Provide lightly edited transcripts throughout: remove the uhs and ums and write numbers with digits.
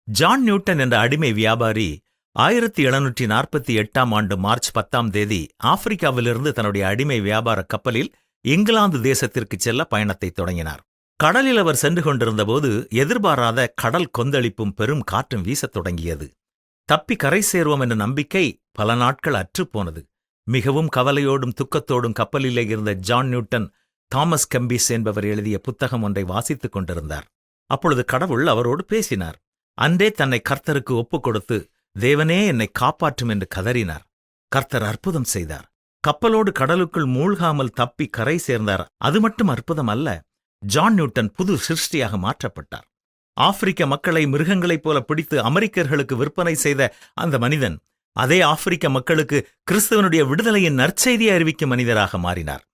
John Newton என்ற அடிமை வியாபாரி 1748 மார்ச் 10 ஆப்பிரிக்காவிலிருந்து தன்னுடைய அடிமை வியாபார கப்பலில் இங்கிலாந்து தேசத்திற்கு செல்ல பயணத்தை தொடங்கினார். கடலில் அவர் சென்று கொண்டிருந்தபோது எதிர்பாராத கடல் கொந்தளிப்பும் பெரும் காற்றும் வீசத் தொடங்கியது. தப்பி கரை சேருவோம் என்ற நம்பிக்கை பல நாட்கள் அற்றுப்போனது. மிகவும் கவலையோடும் துக்கத்தோடும் கப்பலிலே இருந்த ஜான் நியூட்டன் தாமஸ் கெம்பிஸ் என்பவர் எழுதிய புத்தகம் ஒன்றை வாசித்துக் கொண்டிருந்தார். அப்பொழுது கடவுள் அவரோடு பேசினார். அன்றே தன்னை கர்த்தருக்கு ஒப்புக் கொடுத்து, தேவனே என்னை காப்பாற்றும் என்று கதறினார். கர்த்தர் அற்புதம் செய்தார். கப்பலோடு கடலுக்குள் மூழ்காமல் தப்பி கரை சேர்ந்தார். அது மட்டும் அற்புதம் அல்ல, ஜான் நியூட்டன் புது சிருஷ்டியாக மாற்றப்பட்டார். ஆப்பிரிக்க மக்களை மிருகங்களைப் போல பிடித்து அமெரிக்கர்களுக்கு விற்பனை செய்த அந்த மனிதன் அதே ஆப்பிரிக்க மக்களுக்கு கிறிஸ்துவனுடைய விடுதலையின் நற்செய்தியை அறிவிக்கும் மனிதராக மாறினார்.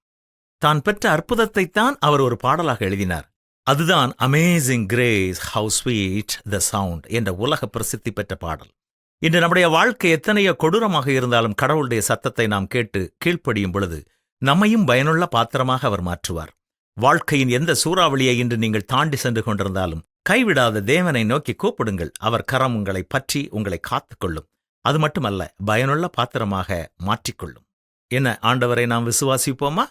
தான் பெற்ற அற்புதத்தைத்தான் அவர் ஒரு பாடலாக எழுதினார். அதுதான் amazing grace have sweet the sound என்ற உலக பிரசித்தி பெற்ற பாடல். இன்று நம்முடைய வாழ்க்கை எத்தனையோ கொடூரமாக இருந்தாலும் கடவுளுடைய சத்தத்தை நாம் கேட்டு கீழ்ப்படியும் பொழுது நம்மையும் பயனுள்ள பாத்திரமாக அவர் மாற்றுவார். வாழ்க்கையின் எந்த சூறாவளியை இன்று நீங்கள் தாண்டி சென்று கொண்டிருந்தாலும் கைவிடாத தேவனை நோக்கி கூப்பிடுங்கள். அவர் கரம் உங்களை பற்றி உங்களை காத்துக்கொள்ளும். அது மட்டுமல்ல, பயனுள்ள பாத்திரமாக மாற்றிக்கொள்ளும். என்ன, ஆண்டவரை நாம் விசுவாசிப்போமா?